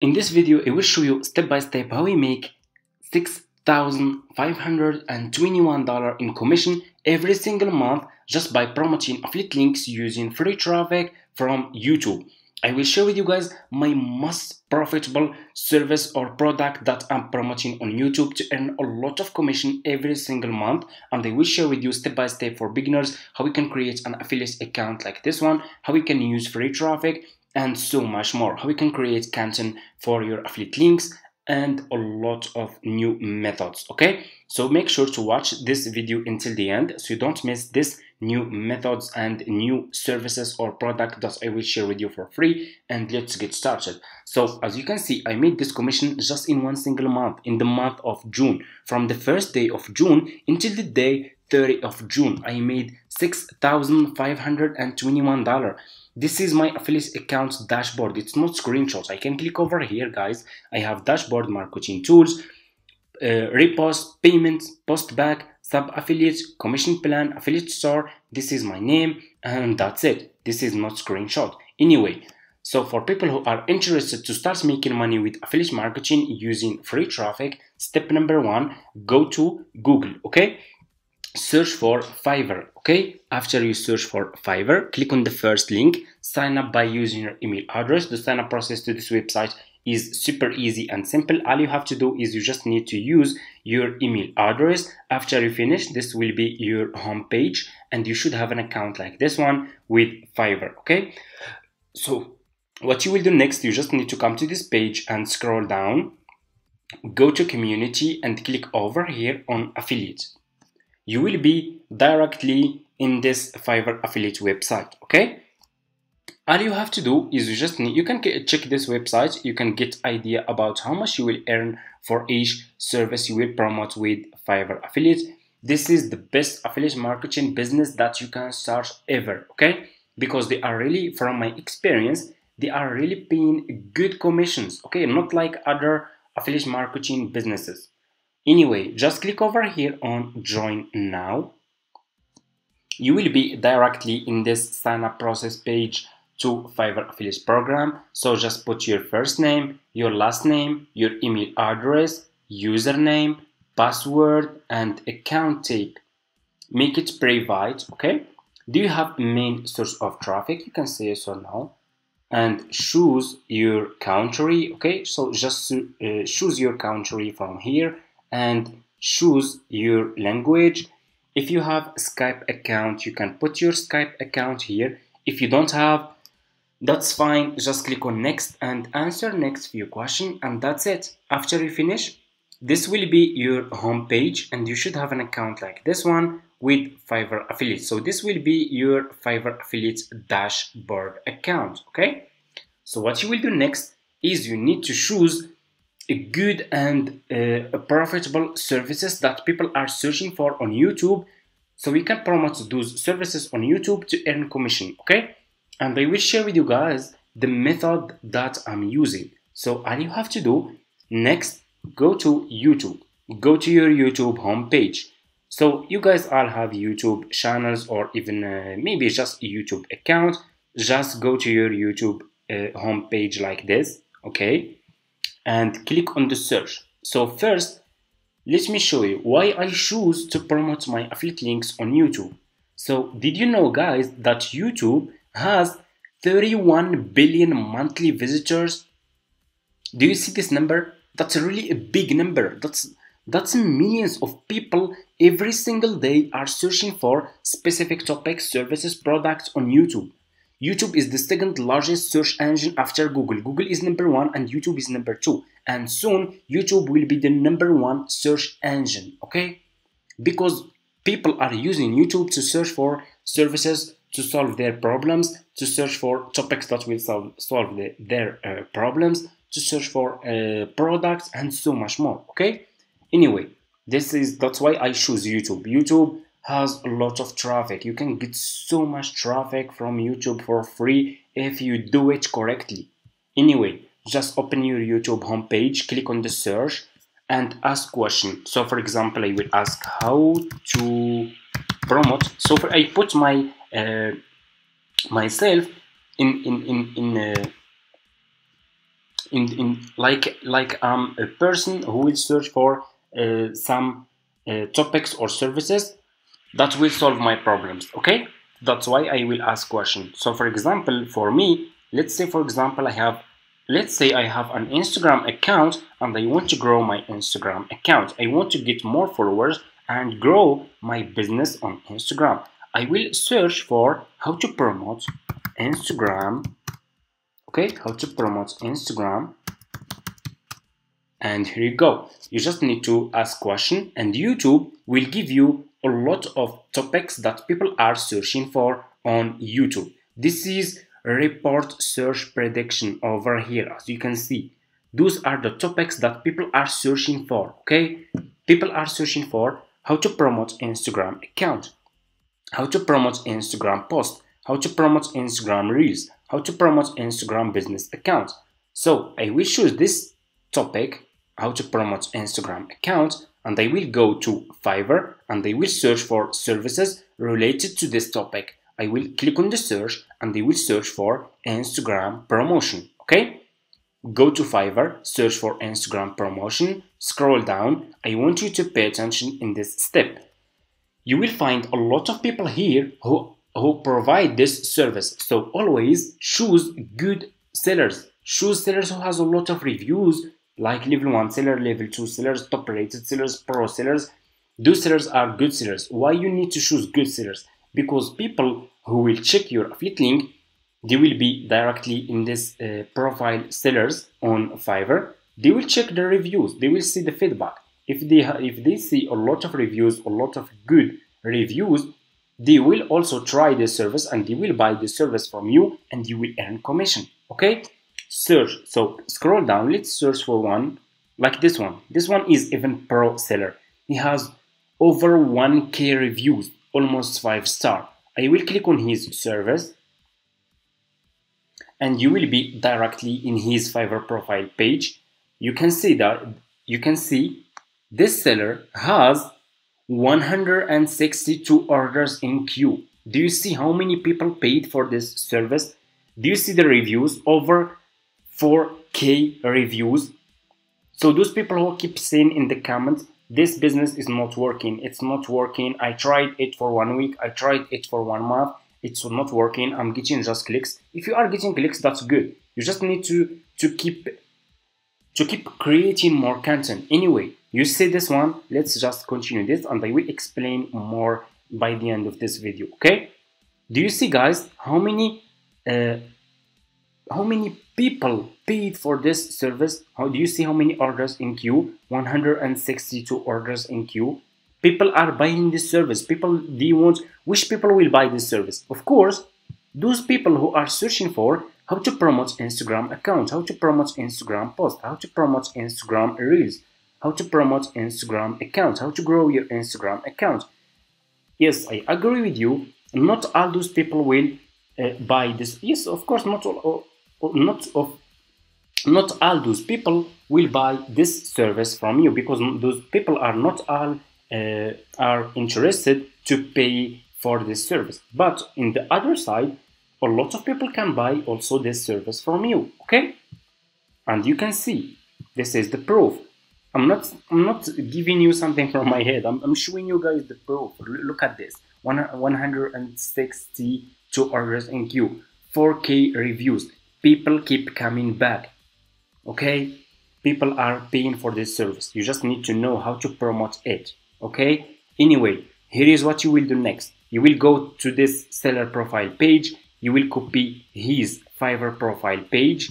In this video, I will show you step by step how we make $6,521 in commission every single month just by promoting affiliate links using free traffic from YouTube. I will share with you guys my most profitable service or product that I'm promoting on YouTube to earn a lot of commission every single month, and I will share with you step by step for beginners how we can create an affiliate account like this one, how we can use free traffic, and so much more, how we can create content for your affiliate links, and a lot of new methods. Okay, so make sure to watch this video until the end so you don't miss this new methods and new services or product that I will share with you for free. And let's get started. So as you can see, I made this commission just in one single month, in the month of June. From the first day of June until the day 30th of June, I made $6,521. This is my affiliate account dashboard. It's not screenshots. I can click over here, guys. I have dashboard, marketing tools, repost, payments, post back, sub affiliate, commission plan, affiliate store. This is my name, and that's it. This is not screenshot. Anyway, so for people who are interested to start making money with affiliate marketing using free traffic, step number one, go to Google. Okay, search for Fiverr. Okay, after you search for Fiverr, click on the first link, sign up by using your email address. The sign up process to this website is super easy and simple. All you have to do is you just need to use your email address. After you finish, this will be your home page, and you should have an account like this one with Fiverr. Okay, so what you will do next, you just need to come to this page and scroll down, go to community and click over here on affiliate. You will be directly in this Fiverr affiliate website. Okay, all you have to do is you can check this website. You can get idea about how much you will earn for each service you will promote with Fiverr affiliate. This is the best affiliate marketing business that you can start ever. Okay, because they are really, from my experience, they are really paying good commissions. Okay, not like other affiliate marketing businesses. Anyway, just click over here on join now. You will be directly in this sign up process page to Fiverr affiliate program. So just put your first name, your last name, your email address, username, password, and account type. Make it private. Okay, do you have main source of traffic? You can say yes or no, and choose your country. Okay, so just choose your country from here and choose your language. If you have a Skype account, you can put your Skype account here. If you don't have, that's fine. Just click on next and answer next few questions, and that's it. After you finish, this will be your home page, and you should have an account like this one with Fiverr affiliate. So this will be your Fiverr affiliate dashboard account. Okay, so what you will do next is you need to choose a good and profitable services that people are searching for on YouTube, so we can promote those services on YouTube to earn commission. Okay, and I will share with you guys the method that I'm using. So all you have to do next, go to YouTube, go to your YouTube homepage. So you guys all have YouTube channels, or even maybe just a YouTube account. Just go to your YouTube homepage like this. Okay, and click on the search. So first, let me show you why I choose to promote my affiliate links on YouTube. So did you know, guys, that YouTube has 31 billion monthly visitors? Do you see this number? That's really a big number. That's millions of people every single day are searching for specific topics, services, products on YouTube. YouTube is the second largest search engine after Google. Google is number one and YouTube is number two. And soon YouTube will be the number one search engine. Okay? Because people are using YouTube to search for services, to solve their problems, to search for topics that will solve their problems, to search for products, and so much more. Okay? Anyway, that's why I choose YouTube. YouTube has a lot of traffic. You can get so much traffic from YouTube for free if you do it correctly. Anyway, just open your YouTube homepage, click on the search, and ask question. So for example, I will ask how to promote. So I put my myself in in like a person who will search for some topics or services that will solve my problems. Okay, that's why I will ask questions. So for example, for me, let's say for example let's say I have an Instagram account and I want to grow my Instagram account. I want to get more followers and grow my business on Instagram. I will search for how to promote Instagram. Okay, how to promote Instagram. And here you go. You just need to ask question and YouTube will give you a lot of topics that people are searching for on YouTube. This is report search prediction over here. As you can see, those are the topics that people are searching for. Okay, people are searching for how to promote Instagram account, how to promote Instagram post, how to promote Instagram reels, how to promote Instagram business account. So I will choose this topic, how to promote Instagram account, and I will go to Fiverr and I will search for services related to this topic. I will click on the search and I will search for Instagram promotion. Okay, go to Fiverr, search for Instagram promotion, scroll down. I want you to pay attention in this step. You will find a lot of people here who provide this service. So always choose good sellers. Choose sellers who has a lot of reviews, like level 1 seller, level 2 sellers, top rated sellers, pro sellers. Those sellers are good sellers. Why you need to choose good sellers? Because people who will check your affiliate link, they will be directly in this profile sellers on Fiverr. They will check the reviews. They will see the feedback. If they see a lot of reviews, a lot of good reviews, they will also try the service and they will buy the service from you and you will earn commission. Okay, search. So scroll down. Let's search for one like this one. This one is even pro seller. He has over 1k reviews, almost 5-star. I will click on his service and you will be directly in his Fiverr profile page. You can see this seller has 162 orders in queue. Do you see how many people paid for this service? Do you see the reviews? Over 4k reviews. So those people who keep saying in the comments, this business is not working, it's not working, I tried it for 1 week, I tried it for 1 month, it's not working, I'm getting just clicks. If you are getting clicks, that's good. You just need to keep creating more content. Anyway, you see this one, let's just continue this and I will explain more by the end of this video. Okay, do you see guys how many people paid for this service? How do you see how many orders in queue? 162 orders in queue. People are buying this service. Which people will buy this service? Of course, those people who are searching for how to promote Instagram account, how to promote Instagram post, how to promote Instagram reels, how to promote Instagram account, how to grow your Instagram account. Yes, I agree with you. Not all those people will buy this. Yes, of course, not all those people will buy this service from you, because those people are not all are interested to pay for this service. But in the other side, a lot of people can buy also this service from you. Okay, and you can see this is the proof. I'm not giving you something from my head. I'm showing you guys the proof. Look at this: 162 orders in queue, 4k reviews. People keep coming back. Okay, people are paying for this service. You just need to know how to promote it. Okay, anyway, here is what you will do next. You will go to this seller profile page. You will copy his Fiverr profile page.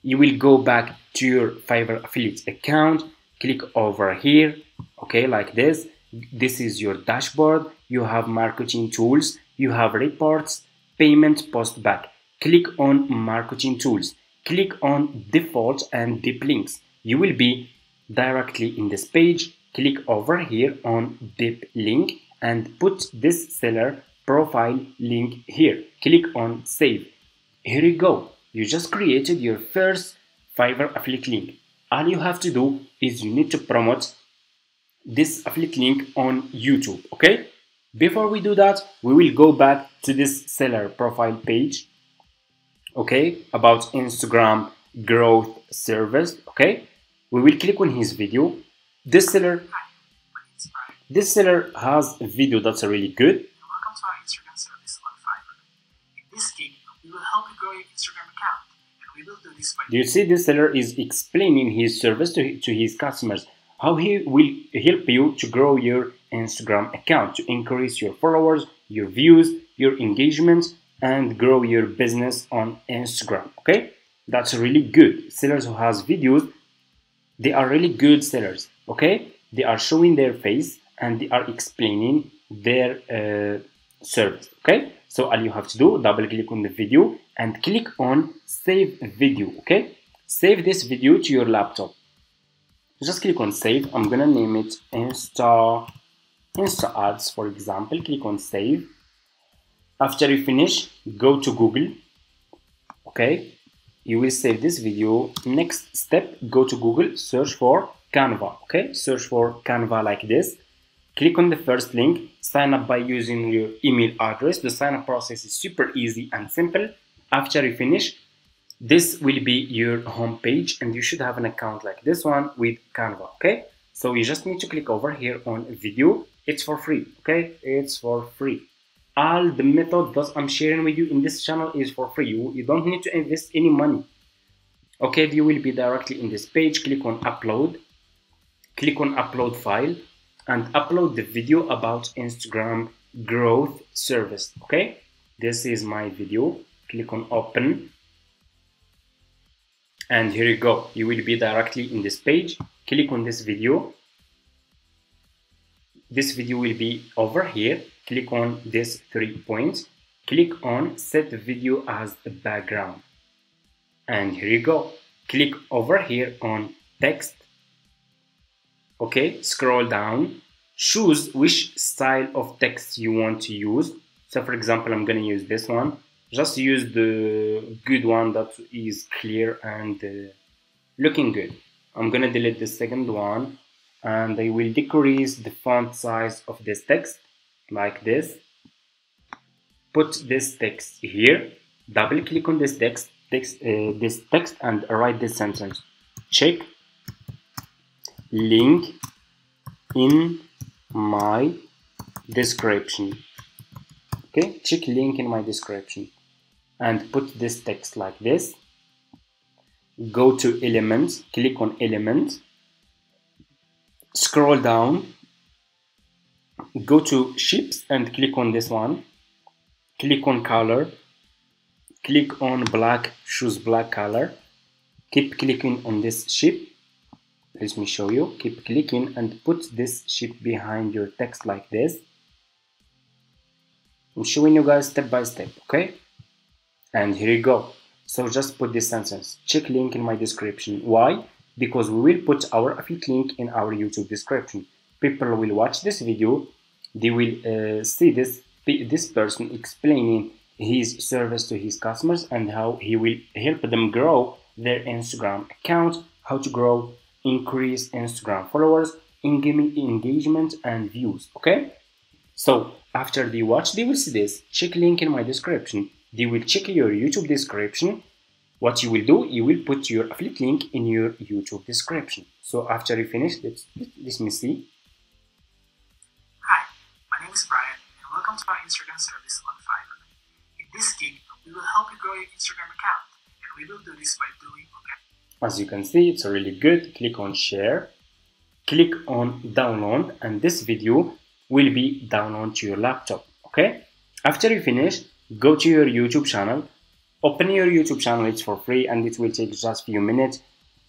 You will go back to your Fiverr affiliate account, click over here, okay, like this. This is your dashboard. You have marketing tools, you have reports, payment, post back. Click on marketing tools, click on default and deep links. You will be directly in this page. Click over here on deep link and put this seller profile link here. Click on save. Here you go. You just created your first Fiverr affiliate link. All you have to do is you need to promote this affiliate link on YouTube. Okay, before we do that, we will go back to this seller profile page, okay, about Instagram growth service. Okay, we will click on his video. This seller has a video that's really good. Welcome to our Instagram service on Fiverr. In this gig, we will help you grow your Instagram account, and we will do this by... Do you see this seller is explaining his service to his customers, how he will help you to grow your Instagram account, to increase your followers, your views, your engagement, and grow your business on Instagram. Okay, that's really good. Sellers who has videos, they are really good sellers. Okay, they are showing their face and they are explaining their service. Okay, so all you have to do, double click on the video and click on save video. Okay, save this video to your laptop. Just click on save. I'm gonna name it Insta ads, for example. Click on save. After you finish, go to Google. Okay, you will save this video. Next step, go to Google, search for Canva. Okay, search for Canva like this. Click on the first link, sign up by using your email address. The sign up process is super easy and simple. After you finish, this will be your home page and you should have an account like this one with Canva. Okay, so you just need to click over here on video. It's for free. Okay, it's for free. All the methods that I'm sharing with you in this channel is for free. You don't need to invest any money. Okay, you will be directly in this page. Click on upload. Click on upload file and upload the video about Instagram growth service. Okay, this is my video. Click on open. And here you go. You will be directly in this page. Click on this video. This video will be over here. Click on this 3 points. Click on set video as a background. And here you go. Click over here on text. Okay, scroll down. Choose which style of text you want to use. So for example, I'm going to use this one. Just use the good one that is clear and looking good. I'm going to delete the second one and I will decrease the font size of this text like this. Put this text here. Double click on this text and write this sentence. Check link in my description. Okay, check link in my description and put this text like this. Go to elements, click on elements, scroll down, go to shapes and click on this one. Click on color, click on black, choose black color. Keep clicking on this shape. Let me show you. Keep clicking and put this shape behind your text like this. I'm showing you guys step by step, okay? And here you go. So just put this sentence. Check link in my description. Why? Because we will put our affiliate link in our YouTube description. People will watch this video. They will see this person explaining his service to his customers and how he will help them grow their Instagram account, how to grow, increase Instagram followers, engagement and views, okay? So after they watch, they will see this. Check link in my description. They will check your YouTube description. What you will do, you will put your affiliate link in your YouTube description. So after you finish, let me see. Hi, my name is Brian and welcome to our Instagram service on Fiverr. In this gig, we will help you grow your Instagram account and we will do this by doing okay. As you can see, it's really good. Click on share, click on download, and this video will be downloaded to your laptop. Okay, after you finish, go to your YouTube channel, open your YouTube channel. It's for free and it will take just a few minutes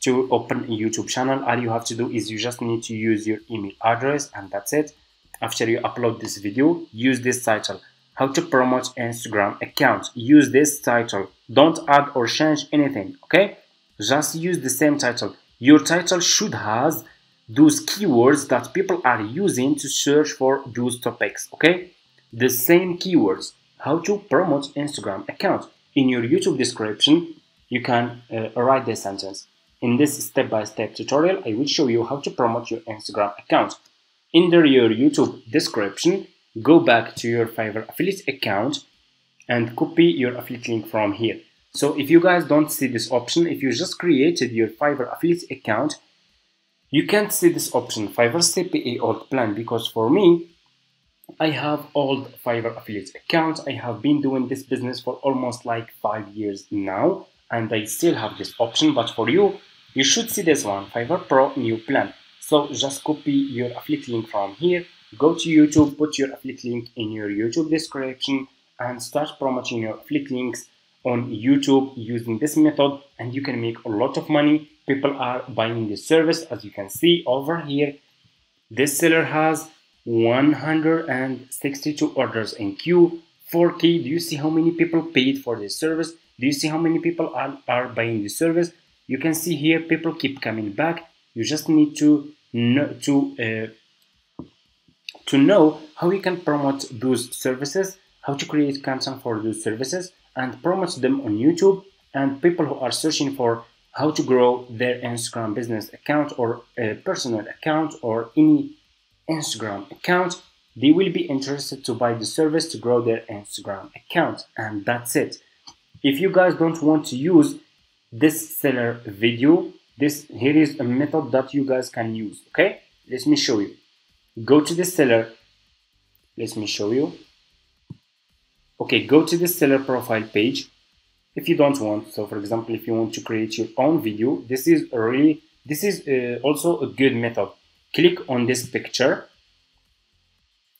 to open a YouTube channel. All you have to do is you just need to use your email address and that's it. After you upload this video, use this title, how to promote Instagram account. Use this title, don't add or change anything, okay? Just use the same title. Your title should have those keywords that people are using to search for those topics, okay? The same keywords, how to promote Instagram account. In your YouTube description, you can write this sentence. In this step-by-step tutorial, I will show you how to promote your Instagram account. Under your YouTube description, go back to your Fiverr affiliate account and copy your affiliate link from here. So if you guys don't see this option, if you just created your Fiverr affiliate account, you can't see this option, Fiverr CPA old plan, because for me, I have old Fiverr affiliate accounts. I have been doing this business for almost like 5 years now, and I still have this option. But for you, you should see this one, Fiverr Pro new plan. So just copy your affiliate link from here, go to YouTube, put your affiliate link in your YouTube description, and start promoting your affiliate links on YouTube using this method, and you can make a lot of money. People are buying this service. As you can see over here, this seller has 162 orders in queue, 4K. Do you see how many people paid for this service? Do you see how many people are buying this service? You can see here people keep coming back. You just need to know how you can promote those services, how to create content for those services and promote them on YouTube. And people who are searching for how to grow their Instagram business account or a personal account or any Instagram account, they will be interested to buy the service to grow their Instagram account, and that's it. If you guys don't want to use this seller video, here is a method that you guys can use. Okay, let me show you. Go to the seller. Let me show you. Okay, go to the seller profile page. If you don't want, so for example, if you want to create your own video, this is also a good method. Click on this picture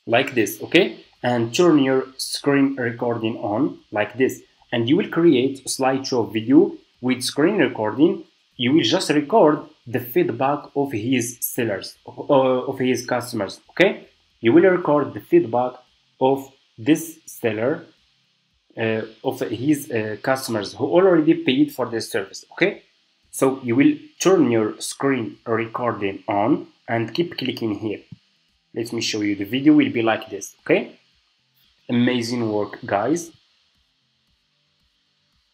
like this, okay, and turn your screen recording on like this, and you will create a slideshow video with screen recording. You will just record the feedback of his sellers, of his customers, okay. You will record the feedback of this seller, of his customers who already paid for this service, okay. So you will turn your screen recording on and keep clicking here. Let me show you. The video will be like this, okay. Amazing work, guys.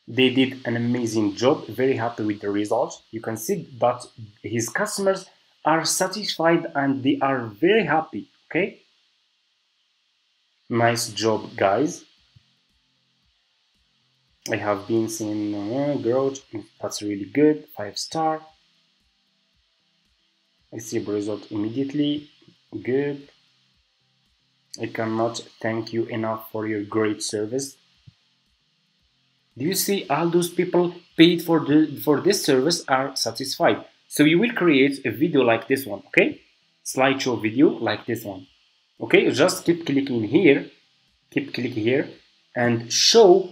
They did an amazing job. Very happy with the results. You can see that his customers are satisfied and they are very happy, okay. Nice job, guys. I have been seeing growth. That's really good. 5-star. I see the result immediately. Good. I cannot thank you enough for your great service. Do you see all those people paid for this service are satisfied? So you will create a video like this one, okay? Slideshow video like this one, okay? Just keep clicking here, and show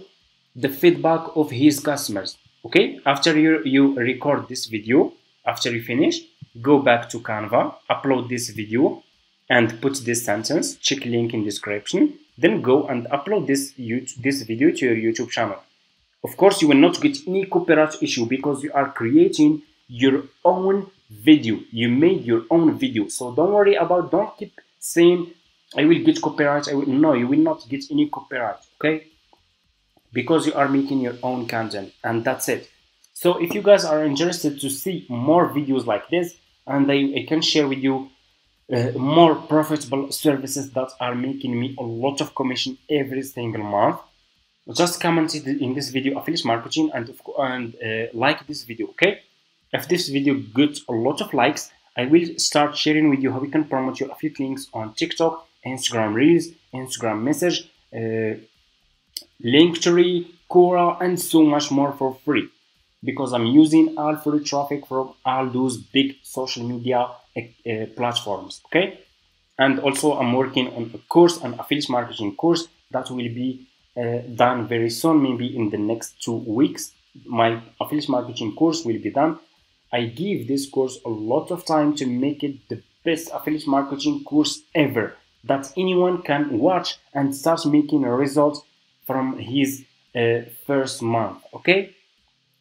the feedback of his customers, okay? After you record this video, after you finish, go back to Canva, upload this video, and put this sentence, check link in description, then go and upload this video to your YouTube channel. Of course, you will not get any copyright issue because you are creating your own video. You made your own video. So don't worry about, don't keep saying, I will get copyright. No, you will not get any copyright, okay? Because you are making your own content, and that's it. So if you guys are interested to see more videos like this, and I can share with you more profitable services that are making me a lot of commission every single month, just comment in this video affiliate marketing and like this video, okay? If this video gets a lot of likes, I will start sharing with you how you can promote your affiliate links on TikTok, Instagram Reels, Instagram Message, Linktree, Quora, and so much more for free, because I'm using all free traffic from all those big social media platforms, okay? And also I'm working on a course, an affiliate marketing course that will be done very soon, maybe in the next 2 weeks. My affiliate marketing course will be done. I give this course a lot of time to make it the best affiliate marketing course ever that anyone can watch and start making a result from his first month, okay?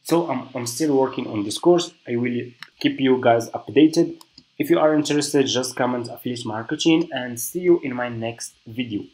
So I'm still working on this course. I will keep you guys updated. If you are interested, just comment affiliate marketing, and see you in my next video.